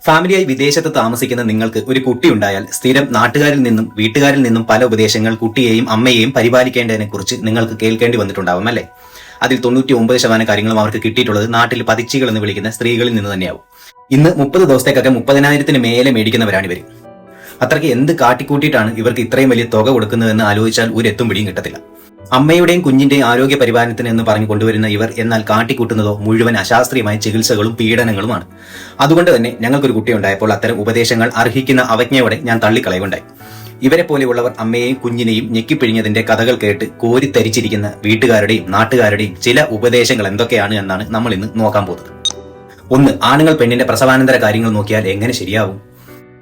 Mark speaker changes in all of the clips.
Speaker 1: ഫാമിലിയായി വിദേശത്ത് താമസിക്കുന്ന നിങ്ങൾക്ക് ഒരു കുട്ടി ഉണ്ടായാൽ സ്ഥിരം നാട്ടുകാരിൽ നിന്നും വീട്ടുകാരിൽ നിന്നും പല ഉപദേശങ്ങൾ കുട്ടിയെയും അമ്മയെയും പരിപാലിക്കേണ്ടതിനെ കുറിച്ച് നിങ്ങൾക്ക് കേൾക്കേണ്ടി വന്നിട്ടുണ്ടാവും അല്ലേ? അതിൽ 99% കാര്യങ്ങളും അവർക്ക് കിട്ടിയിട്ടുള്ളത് നാട്ടിൽ പതിച്ചികൾ എന്ന് വിളിക്കുന്ന സ്ത്രീകളിൽ നിന്ന് തന്നെയാവും. ഇന്ന് 30 ദിവസത്തേക്കൊക്കെ 30,000-ന് മേലെ മേടിക്കുന്നവരാണ് ഇവർ. അത്രയ്ക്ക് എന്ത് കാട്ടിക്കൂട്ടിയിട്ടാണ് ഇവർക്ക് ഇത്രയും വലിയ തുക കൊടുക്കുന്നതെന്ന് ആലോചിച്ചാൽ ഒരു എത്തും പിടിയും കിട്ടത്തില്ല. അമ്മയുടെയും കുഞ്ഞിന്റെയും ആരോഗ്യ പരിപാലനത്തിന് എന്ന് പറഞ്ഞു കൊണ്ടുവരുന്ന ഇവർ എന്നാൽ കാട്ടിക്കൂട്ടുന്നതോ മുഴുവൻ അശാസ്ത്രീയമായ ചികിത്സകളും പീഡനങ്ങളുമാണ്. അതുകൊണ്ട് തന്നെ ഞങ്ങൾക്കൊരു കുട്ടി ഉണ്ടായപ്പോൾ അത്തരം ഉപദേശങ്ങൾ അർഹിക്കുന്ന അവജ്ഞയോടെ ഞാൻ തള്ളിക്കളയുണ്ടായി. ഇവരെ പോലെയുള്ളവർ അമ്മയെയും കുഞ്ഞിനെയും ഞെക്കിപ്പിഴിഞ്ഞതിന്റെ കഥകൾ കേട്ട് കോരിത്തരിച്ചിരിക്കുന്ന വീട്ടുകാരുടെയും നാട്ടുകാരുടെയും ചില ഉപദേശങ്ങൾ എന്തൊക്കെയാണ് എന്നാണ് നമ്മൾ ഇന്ന് നോക്കാൻ പോകുന്നത്. 1. ആണുങ്ങൾ പെണ്ണിന്റെ പ്രസവാനന്തര കാര്യങ്ങൾ നോക്കിയാൽ എങ്ങനെ ശരിയാവും?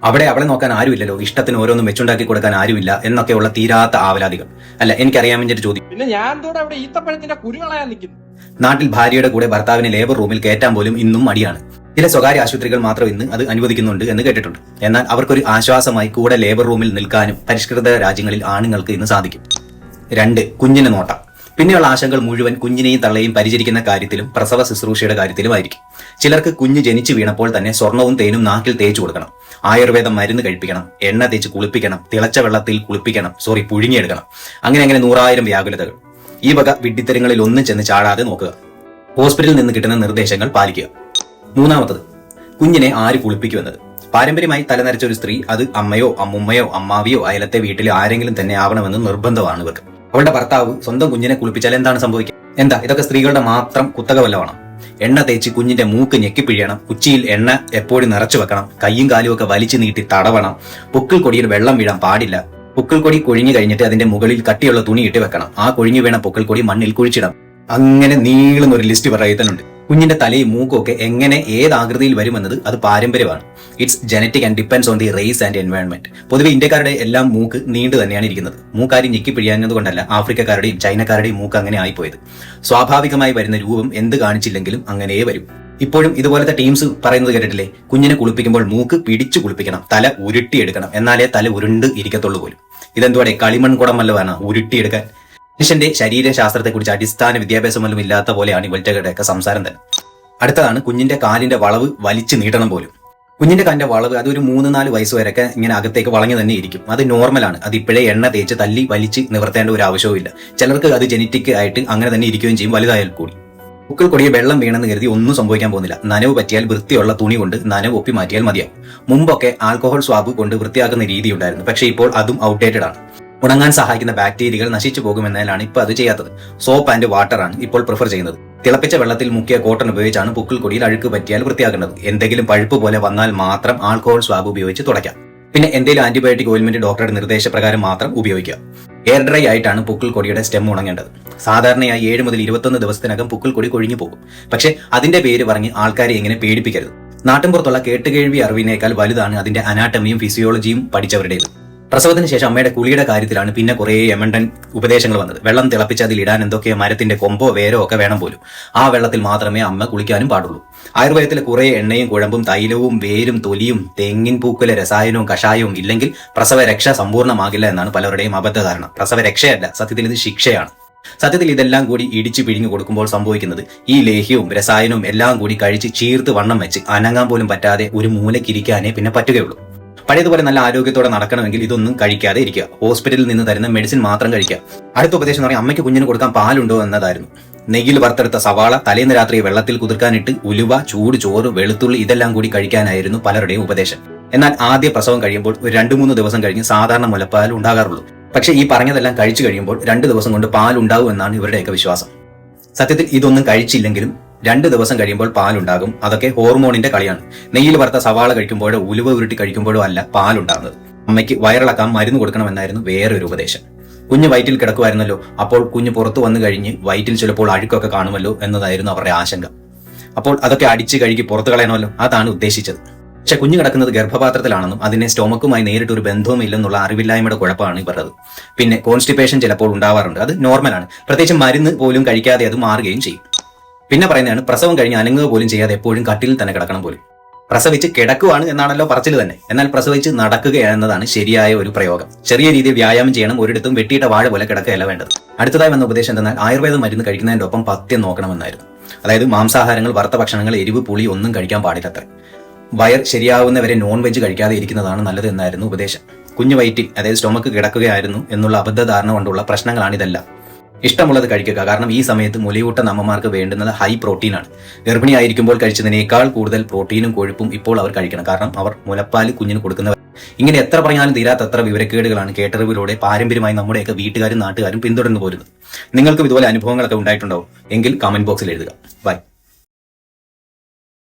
Speaker 1: അവിടെ അവളെ നോക്കാൻ ആരുമില്ലല്ലോ, ഇഷ്ടത്തിന് ഓരോന്നും വെച്ചുണ്ടാക്കി കൊടുക്കാൻ ആരുമില്ല എന്നൊക്കെയുള്ള തീരാത്ത ആവലാതികൾ. അല്ല, എനിക്കറിയാമെന്നൊരു ചോദ്യം.
Speaker 2: പിന്നെ ഞാൻ അവിടെ ഈത്തപ്പഴത്തിന്റെ കുരുകളാൻ നിൽക്കുന്നു.
Speaker 1: നാട്ടിൽ ഭാര്യയുടെ കൂടെ ഭർത്താവിനെ ലേബർ റൂമിൽ കയറ്റാൻ പോലും ഇന്നും മടിയാണ്. ചില സ്വകാര്യ ആശുപത്രികൾ മാത്രം ഇന്ന് അത് അനുവദിക്കുന്നുണ്ട് എന്ന് കേട്ടിട്ടുണ്ട്. എന്നാൽ അവർക്കൊരു ആശ്വാസമായി കൂടെ ലേബർ റൂമിൽ നിൽക്കാനും പരിഷ്കൃത രാജ്യങ്ങളിൽ ആണുങ്ങൾക്ക് ഇന്ന് സാധിക്കും. 2. കുഞ്ഞിനെ നോട്ടം. പിന്നെയുള്ള ആശങ്കകൾ മുഴുവൻ കുഞ്ഞിനെയും തള്ളയും പരിചരിക്കുന്ന കാര്യത്തിലും പ്രസവ ശുശ്രൂഷയുടെ കാര്യത്തിലുമായിരിക്കും. ചിലർക്ക് കുഞ്ഞ് ജനിച്ചു വീണപ്പോൾ തന്നെ സ്വർണവും തേനും നാക്കിൽ തേച്ചു കൊടുക്കണം, ആയുർവേദ മരുന്ന് കഴിപ്പിക്കണം, എണ്ണ തേച്ച് കുളിപ്പിക്കണം, തിളച്ച വെള്ളത്തിൽ പുഴുങ്ങിയെടുക്കണം. അങ്ങനെ 100,000 വ്യാകുലതകൾ. ഈ വക വിഡ്ഢിത്തരങ്ങളിൽ ഒന്നും ചെന്ന് ചാടാതെ നോക്കുക. ഹോസ്പിറ്റലിൽ നിന്ന് കിട്ടുന്ന നിർദ്ദേശങ്ങൾ പാലിക്കുക. 3. കുഞ്ഞിനെ ആര് കുളിപ്പിക്കുമെന്നത്. പാരമ്പര്യമായി തലനരച്ച ഒരു സ്ത്രീ, അത് അമ്മയോ അമ്മുമ്മയോ അമ്മാവിയോ അയലത്തെ വീട്ടിലെ ആരെങ്കിലും തന്നെ ആവണമെന്ന് നിർബന്ധമാണ് ഇവർക്ക്. അവളുടെ ഭർത്താവ് സ്വന്തം കുഞ്ഞിനെ കുളിപ്പിച്ചാൽ എന്താണ് സംഭവിക്കുക? എന്താ ഇതൊക്കെ സ്ത്രീകളുടെ മാത്രം കുത്തക വല്ലവാണ്? എണ്ണ തേച്ച് കുഞ്ഞിന്റെ മൂക്ക് ഞെക്കിപ്പിഴിയണം, ഉച്ചിയിൽ എണ്ണ എപ്പോഴും നിറച്ചു വെക്കണം, കയ്യും കാലും ഒക്കെ വലിച്ചു നീട്ടി തടവണം, പുക്കിൾ കൊടിയിൽ വെള്ളം വീഴാൻ പാടില്ല, പുക്കിൾ കൊടി കൊഴിഞ്ഞു കഴിഞ്ഞിട്ട് അതിന്റെ മുകളിൽ കട്ടിയുള്ള തുണി ഇട്ട് വെക്കണം, ആ കൊഴിഞ്ഞു വീണ പുക്കിൾ കൊടി മണ്ണിൽ കുഴിച്ചിടാം. അങ്ങനെ നീളുന്ന ഒരു ലിസ്റ്റ് പറയുന്നുണ്ട്. കുഞ്ഞിന്റെ തലയും മൂക്കും ഒക്കെ എങ്ങനെ ഏത് ആകൃതിയിൽ വരുമെന്നത് അത് പാരമ്പര്യമാണ്. It's genetic and depends on the race and environment. പൊതുവെ ഇന്ത്യക്കാരുടെ എല്ലാം മൂക്ക് നീണ്ടു തന്നെയാണ് ഇരിക്കുന്നത്. മൂക്കാരി ഞെക്കി പിഴിയാഞ്ഞത് കൊണ്ടല്ല ആഫ്രിക്കക്കാരുടെയും ചൈനക്കാരുടെയും മൂക്ക് അങ്ങനെ ആയിപ്പോയത്. സ്വാഭാവികമായി വരുന്ന രൂപം എന്ത് കാണിച്ചില്ലെങ്കിലും അങ്ങനെയേ വരും. ഇപ്പോഴും ഇതുപോലത്തെ ടീംസ് പറയുന്നത് കേട്ടിട്ടില്ലേ? കുഞ്ഞിനെ കുളിപ്പിക്കുമ്പോൾ മൂക്ക് പിടിച്ചു കുളിപ്പിക്കണം, തല ഉരുട്ടിയെടുക്കണം, എന്നാലേ തല ഉരുണ്ട് ഇരിക്കത്തുള്ളൂ പോലും. ഇതെന്തുവാടെ കളിമൺ കുടം വല്ലതാണ് ഉരുട്ടിയെടുക്കാൻ? മനുഷ്യന്റെ ശരീരശാസ്ത്രത്തെക്കുറിച്ച് അടിസ്ഥാന വിദ്യാഭ്യാസം വല്ലതും ഇല്ലാത്ത പോലെയാണ് ഇവറ്റകളുടെയൊക്കെ സംസാരം തന്നെ. അടുത്തതാണ് കുഞ്ഞിന്റെ കാലിന്റെ വളവ് വലിച്ചു നീട്ടണം പോലും. കുഞ്ഞിന്റെ കാലിന്റെ വളവ് അതൊരു 3-4 വയസ്സ് വരെയൊക്കെ ഇങ്ങനെ അകത്തേക്ക് വളഞ്ഞു തന്നെ ഇരിക്കും. അത് നോർമലാണ്. അത് ഇപ്പോഴേ എണ്ണ തേച്ച് തല്ലി വലിച്ച് നിവർത്തേണ്ട ഒരു ആവശ്യവും ഇല്ല. ചിലർക്ക് അത് ജനറ്റിക് ആയിട്ട് അങ്ങനെ തന്നെ ഇരിക്കുകയും ചെയ്യും വലുതായാൽ കൂടി. പുക്കിൾ കൊടിയെ വെള്ളം വീണെന്ന് കരുതി ഒന്നും സംഭവിക്കാൻ പോകുന്നില്ല. നനവ് പറ്റിയാൽ വൃത്തിയുള്ള തുണി കൊണ്ട് നനവ് ഒപ്പി മാറ്റിയാൽ മതിയാവും. മുമ്പൊക്കെ ആൽക്കഹോൾ സ്വാബ് കൊണ്ട് വൃത്തിയാക്കുന്ന രീതി ഉണ്ടായിരുന്നു. പക്ഷേ ഇപ്പോൾ അതും ഔട്ട്ഡേറ്റഡ് ആണ്. ഉണങ്ങാൻ സഹായിക്കുന്ന ബാക്ടീരിയകൾ നശിച്ചു പോകുമെന്നതിലാണ് ഇപ്പോൾ അത് ചെയ്യാത്തത്. സോപ്പ് ആൻഡ് വാട്ടർ ആണ് ഇപ്പോൾ പ്രിഫർ ചെയ്യുന്നത്. തിളപ്പിച്ച വെള്ളത്തിൽ മുക്കിയ കോട്ടൺ ഉപയോഗിച്ചാണ് പുക്കിൾ കൊടിയിൽ അഴുക്ക് പറ്റിയാൽ വൃത്തിയാക്കേണ്ടത്. എന്തെങ്കിലും പഴുപ്പ് പോലെ വന്നാൽ മാത്രം ആൽക്കഹോൾ സ്വാബ് ഉപയോഗിച്ച് തുടയ്ക്കാം. പിന്നെ എന്തെങ്കിലും ആന്റിബയോട്ടിക് ഓയിൽമെന്റ് ഡോക്ടറുടെ നിർദ്ദേശപ്രകാരം മാത്രം ഉപയോഗിക്കുക. എയർ ഡ്രൈ ആയിട്ടാണ് പുക്കിൾ കൊടിയുടെ സ്റ്റെം ഉണങ്ങേണ്ടത്. സാധാരണയായി 7 മുതൽ 21 ദിവസത്തിനകം പുക്കിൾ കൊടി കൊഴിഞ്ഞു പോകും. പക്ഷെ അതിന്റെ പേര് പറഞ്ഞ് ആൾക്കാരെ എങ്ങനെ പേടിപ്പിക്കരുത്. നാട്ടിൻപുറത്തുള്ള കേട്ടുകേഴ്വി അറിവിനേക്കാൾ വലുതാണ് അതിന്റെ അനാട്ടമിയും ഫിസിയോളജിയും പഠിച്ചവരുടേത്. പ്രസവത്തിന് ശേഷം അമ്മയുടെ കുളിയുടെ കാര്യത്തിലാണ് പിന്നെ കുറേ എമണ്ടൻ ഉപദേശങ്ങൾ വന്നത്. വെള്ളം തിളപ്പിച്ച് അതിൽ ഇടാൻ എന്തൊക്കെയോ മരത്തിന്റെ കൊമ്പോ വേരോ ഒക്കെ വേണം പോലും. ആ വെള്ളത്തിൽ മാത്രമേ അമ്മ കുളിക്കാനും പാടുള്ളൂ. ആയുർവേദത്തിലെ കുറെ എണ്ണയും കുഴമ്പും തൈലവും വേരും തൊലിയും തെങ്ങിൻ പൂക്കുല രസായനവും കഷായവും ഇല്ലെങ്കിൽ പ്രസവരക്ഷ സമ്പൂർണ്ണമാകില്ല എന്നാണ് പലരുടെയും അബദ്ധധാരണ. പ്രസവരക്ഷയല്ല, സത്യത്തിൽ ഇത് ശിക്ഷയാണ്. സത്യത്തിൽ ഇതെല്ലാം കൂടി ഇടിച്ചു പിഴിഞ്ഞു കൊടുക്കുമ്പോൾ സംഭവിക്കുന്നത് ഈ ലേഹ്യവും രസായനവും എല്ലാം കൂടി കഴിച്ച് ചീർത്ത് വണ്ണം വെച്ച് അനങ്ങാൻ പോലും പറ്റാതെ ഒരു മൂലക്കിരിക്കാനേ പിന്നെ പറ്റുകയുള്ളൂ. പഴയതുപോലെ നല്ല ആരോഗ്യത്തോടെ നടക്കണമെങ്കിൽ ഇതൊന്നും കഴിക്കാതെ ഇരിക്കുക. ഹോസ്പിറ്റലിൽ നിന്ന് തരുന്ന മെഡിസിൻ മാത്രം കഴിക്കുക. അടുത്ത ഉപദേശം എന്ന് പറഞ്ഞാൽ അമ്മയ്ക്ക് കുഞ്ഞിന് കൊടുക്കാൻ പാലുണ്ടോ എന്നതായിരുന്നു. നെയ്യിൽ വറുത്തെടുത്ത സവാള തലേന്ന് രാത്രി വെള്ളത്തിൽ കുതിർക്കാനിട്ട് ഉലുവ, ചൂട് ചോറ്, വെളുത്തുള്ളി ഇതെല്ലാം കൂടി കഴിക്കാനായിരുന്നു പലരുടെയും ഉപദേശം. എന്നാൽ ആദ്യ പ്രസവം കഴിയുമ്പോൾ ഒരു 2-3 ദിവസം കഴിഞ്ഞ് സാധാരണ മുലപ്പാൽ ഉണ്ടാകാറുള്ളൂ. പക്ഷേ ഈ പറഞ്ഞതെല്ലാം കഴിച്ചു കഴിയുമ്പോൾ 2 ദിവസം കൊണ്ട് പാൽ ഉണ്ടാവും എന്നാണ് ഇവരുടെയൊക്കെ വിശ്വാസം. സത്യത്തിൽ ഇതൊന്നും കഴിച്ചില്ലെങ്കിലും 2 ദിവസം കഴിയുമ്പോൾ പാലുണ്ടാകും. അതൊക്കെ ഹോർമോണിന്റെ കളിയാണ്. നെയ്യിൽ വറുത്ത സവാള കഴിക്കുമ്പോഴോ ഉലുവ ഉരുട്ടി കഴിക്കുമ്പോഴോ അല്ല പാലുണ്ടാകുന്നത്. അമ്മയ്ക്ക് വയറിളക്കാൻ മരുന്ന് കൊടുക്കണമെന്നായിരുന്നു വേറൊരു ഉപദേശം. കുഞ്ഞ് വയറ്റിൽ കിടക്കുമായിരുന്നല്ലോ, അപ്പോൾ കുഞ്ഞ് പുറത്തു വന്നു കഴിഞ്ഞ് വയറ്റിൽ ചിലപ്പോൾ അഴുക്കൊക്കെ കാണുമല്ലോ എന്നതായിരുന്നു അവരുടെ ആശങ്ക. അപ്പോൾ അതൊക്കെ അടിച്ച് കഴുകി പുറത്തു കളയണമല്ലോ, അതാണ് ഉദ്ദേശിച്ചത്. പക്ഷെ കുഞ്ഞ് കിടക്കുന്നത് ഗർഭപാത്രത്തിലാണെന്നും അതിനെ സ്റ്റൊമക്കുമായി നേരിട്ട് ഒരു ബന്ധവും ഇല്ലെന്നുള്ള അറിവില്ലായ്മയുടെ കുഴപ്പമാണ് ഇവരത്. പിന്നെ കോൺസ്റ്റിപ്പേഷൻ ചിലപ്പോൾ ഉണ്ടാവാറുണ്ട്. അത് നോർമലാണ്. പ്രത്യേകിച്ച് മരുന്ന് പോലും കഴിക്കാതെ അത് മാറുകയും ചെയ്യും. പിന്നെ പറയുന്നതാണ് പ്രസവം കഴിഞ്ഞ് അനങ്ങുക പോലും ചെയ്യാതെ എപ്പോഴും കട്ടിലിൽ തന്നെ കിടക്കണം പോലും. പ്രസവിച്ച് കിടക്കുവാണ് എന്നാണല്ലോ പറച്ചിൽ തന്നെ. എന്നാൽ പ്രസവിച്ച് നടക്കുക എന്നതാണ് ശരിയായ ഒരു പ്രയോഗം. ചെറിയ രീതിയിൽ വ്യായാമം ചെയ്യണം. ഒരിടത്തും വെട്ടിയിട്ട വാഴ പോലെ കിടക്കുകയല്ല വേണ്ടത്. അടുത്തതായി വന്ന ഉപദേശം എന്നാൽ ആയുർവേദ മരുന്ന് കഴിക്കുന്നതിന്റെ ഒപ്പം പഥ്യം നോക്കണമെന്നായിരുന്നു. അതായത് മാംസാഹാരങ്ങൾ, വറുത്ത ഭക്ഷണങ്ങൾ, എരിവ്, പുളി ഒന്നും കഴിക്കാൻ പാടില്ലത്രേ. വയർ ശരിയാവുന്നവരെ നോൺ വെജ് കഴിക്കാതെ ഇരിക്കുന്നതാണ് നല്ലത് എന്നായിരുന്നു ഉപദേശം. കുഞ്ഞു വയറ്റിൽ അതായത് സ്റ്റൊമക്ക് കിടക്കുകയായിരുന്നു എന്നുള്ള അബദ്ധധാരണ കൊണ്ടുള്ള പ്രശ്നങ്ങളാണിതെല്ലാം. ഇഷ്ടമുള്ളത് കഴിക്കുക. കാരണം ഈ സമയത്ത് മുലയൂട്ട അമ്മമാർക്ക് വേണ്ടുന്നത് ഹൈ പ്രോട്ടീനാണ്. ഗർഭിണിയായിരിക്കുമ്പോൾ കഴിച്ചതിനേക്കാൾ കൂടുതൽ പ്രോട്ടീനും കൊഴുപ്പും ഇപ്പോൾ അവർ കഴിക്കണം. കാരണം അവർ മുലപ്പാല് കുഞ്ഞിന് കൊടുക്കുന്നവർ. ഇങ്ങനെ എത്ര പറഞ്ഞാലും തീരാത്തത്ര വിവരക്കേടുകളാണ് കേട്ടറിവിലൂടെ പാരമ്പര്യമായി നമ്മുടെയൊക്കെ വീട്ടുകാരും നാട്ടുകാരും പിന്തുടർന്നു പോരുന്നത്. നിങ്ങൾക്കും ഇതുപോലെ അനുഭവങ്ങളൊക്കെ ഉണ്ടായിട്ടുണ്ടാവും എങ്കിൽ കമന്റ് ബോക്സിൽ എഴുതുക. ബൈ.